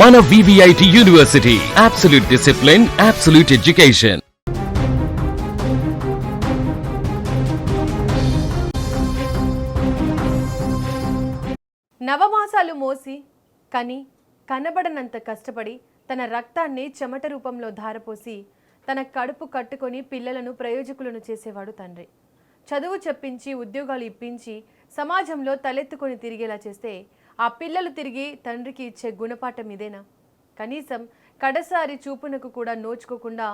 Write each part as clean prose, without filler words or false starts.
మన VVIT university, absolute discipline, absolute education. నవమాసాలు మోసి కని కనబడనంత కష్టపడి తన రక్తాన్ని చెమట రూపంలో ధారపోసి తన కడుపు కట్టుకొని పిల్లలను ప్రయోజకులను చేసేవాడు తండ్రి. చదువు చెప్పించి ఉద్యోగాలు ఇప్పించి సమాజంలో తలెత్తుకొని తిరిగేలా చేస్తే ఆ పిల్లలు తిరిగి తండ్రికి ఇచ్చే గుణపాఠం ఇదేనా? కనీసం కడసారి చూపునకు కూడా నోచుకోకుండా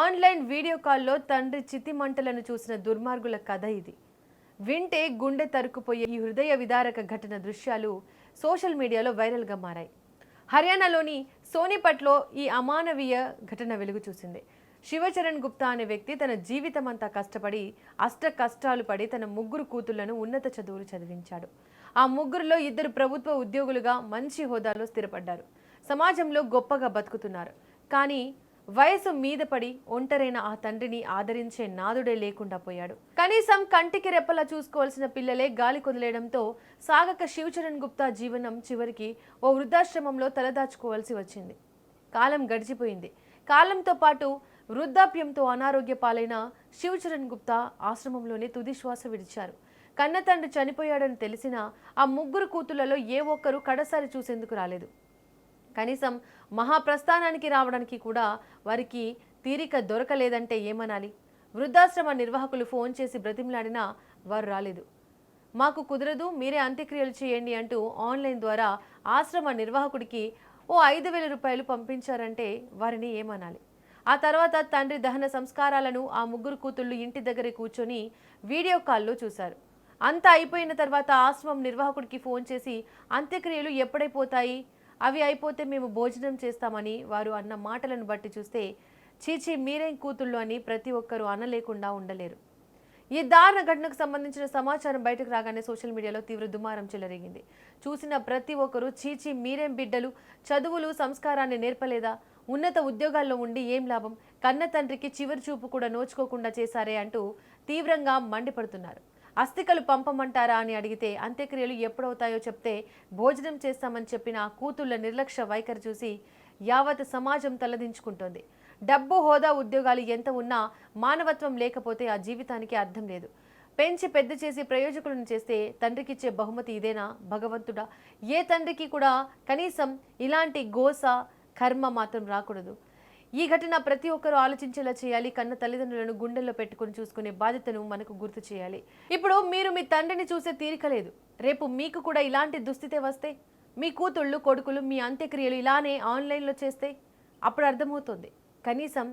ఆన్లైన్ వీడియో కాల్లో తండ్రి చితిమంటలను చూసిన దుర్మార్గుల కథ ఇది. వింటే గుండె తరుక్కుపోయే ఈ హృదయ విదారక ఘటన దృశ్యాలు సోషల్ మీడియాలో వైరల్గా మారాయి. హర్యానాలోని సోనిపట్లో ఈ అమానవీయ ఘటన వెలుగు చూసింది. శివచరణ్ గుప్తా అనే వ్యక్తి తన జీవితం అంతా కష్టపడి అష్ట కష్టాలు పడి తన ముగ్గురు కూతుళ్లను ఉన్నత చదువులు చదివించాడు. ఆ ముగ్గురులో ఇద్దరు ప్రభుత్వ ఉద్యోగులుగా మంచి హోదాలో స్థిరపడ్డారు. సమాజంలో గొప్పగా బతుకుతున్నారు. కానీ వయసు మీద పడి ఒంటరైన ఆ తండ్రిని ఆదరించే నాదుడే లేకుండా పోయాడు. కనీసం కంటికి రెప్పలా చూసుకోవాల్సిన పిల్లలే గాలి కొదిలేయడంతో సాగక శివచరణ్ గుప్తా జీవనం చివరికి ఓ వృద్ధాశ్రమంలో తలదాచుకోవాల్సి వచ్చింది. కాలం గడిచిపోయింది. కాలంతో పాటు వృద్ధాప్యంతో అనారోగ్య పాలైన శివచరణ్ గుప్తా ఆశ్రమంలోనే తుది శ్వాస విడిచారు. కన్న తండ్రి చనిపోయాడని తెలిసినా ఆ ముగ్గురు కూతుళ్లలో ఏ ఒక్కరూ కడసారి చూసేందుకు రాలేదు. కనీసం మహాప్రస్థానానికి రావడానికి కూడా వారికి తీరిక దొరకలేదంటే ఏమనాలి? వృద్ధాశ్రమ నిర్వాహకులు ఫోన్ చేసి బ్రతిమలాడినా వారు రాలేదు. మాకు కుదరదు, మీరే అంత్యక్రియలు చేయండి అంటూ ఆన్లైన్ ద్వారా ఆశ్రమ నిర్వాహకుడికి ఓ 5,000 రూపాయలు పంపించారంటే వారిని ఏమనాలి? ఆ తర్వాత తండ్రి దహన సంస్కారాలను ఆ ముగ్గురు కూతుళ్ళు ఇంటి దగ్గర కూర్చొని వీడియో కాల్లో చూశారు. అంతా అయిపోయిన తర్వాత ఆశ్రమం నిర్వాహకుడికి ఫోన్ చేసి అంత్యక్రియలు ఎప్పుడైపోతాయి, అవి అయిపోతే మేము భోజనం చేస్తామని వారు అన్న మాటలను బట్టి చూస్తే చీచి మీరేం కూతుళ్ళు అని ప్రతి ఒక్కరూ అనలేకుండా ఉండలేరు. ఈ దారుణ ఘటనకు సంబంధించిన సమాచారం బయటకు రాగానే సోషల్ మీడియాలో తీవ్ర దుమారం చెలరేగింది. చూసిన ప్రతి ఒక్కరూ చీచి మీరేం బిడ్డలు, చదువులు సంస్కారాన్ని నేర్పలేదా, ఉన్నత ఉద్యోగాల్లో ఉండి ఏం లాభం, కన్న తండ్రికి చివరి చూపు కూడా నోచుకోకుండా చేశారే అంటూ తీవ్రంగా మండిపడుతున్నారు. అస్థికలు పంపమంటారా అని అడిగితే అంత్యక్రియలు ఎప్పుడవుతాయో చెప్తే భోజనం చేస్తామని చెప్పిన కూతుళ్ల నిర్లక్ష్య వైఖరి చూసి యావత్ సమాజం తలదించుకుంటోంది. డబ్బు, హోదా, ఉద్యోగాలు ఎంత ఉన్నా మానవత్వం లేకపోతే ఆ జీవితానికి అర్థం లేదు. పెంచి పెద్ద చేసి ప్రయోజకులను చేస్తే తండ్రికిచ్చే బహుమతి ఇదేనా భగవంతుడా? ఏ తండ్రికి కూడా కనీసం ఇలాంటి గోస కర్మ మాత్రం రాకూడదు. ఈ ఘటన ప్రతి ఒక్కరూ ఆలోచించేలా చేయాలి. కన్న తల్లిదండ్రులను గుండెల్లో పెట్టుకుని చూసుకునే బాధ్యతను మనకు గుర్తు చేయాలి. ఇప్పుడు మీరు మీ తండ్రిని చూసే తీరిక లేదు. రేపు మీకు కూడా ఇలాంటి దుస్థితే వస్తే, మీ కూతుళ్ళు, కొడుకులు మీ అంత్యక్రియలు ఇలానే ఆన్లైన్లో చేస్తే అప్పుడు అర్థమవుతుంది కనీసం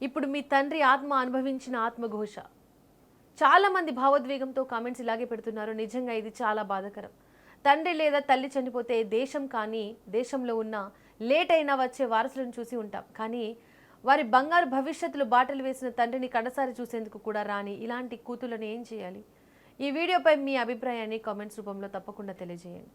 ఇప్పుడు మీ తండ్రి ఆత్మ అనుభవించిన ఆత్మఘోష. చాలామంది భావోద్వేగంతో కామెంట్స్ ఇలాగే పెడుతున్నారు. నిజంగా ఇది చాలా బాధాకరం. తండ్రి లేదా తల్లి చనిపోతే దేశం కానీ దేశంలో ఉన్న లేట్ అయినా వచ్చే వారసులను చూసి ఉంటాం. కానీ వారి బంగారు భవిష్యత్తులు బాటలు వేసిన తండ్రిని కడసారి చూసేందుకు కూడా రాని ఇలాంటి కూతులను ఏం చేయాలి? ఈ వీడియోపై మీ అభిప్రాయాన్ని కామెంట్స్ రూపంలో తప్పకుండా తెలియజేయండి.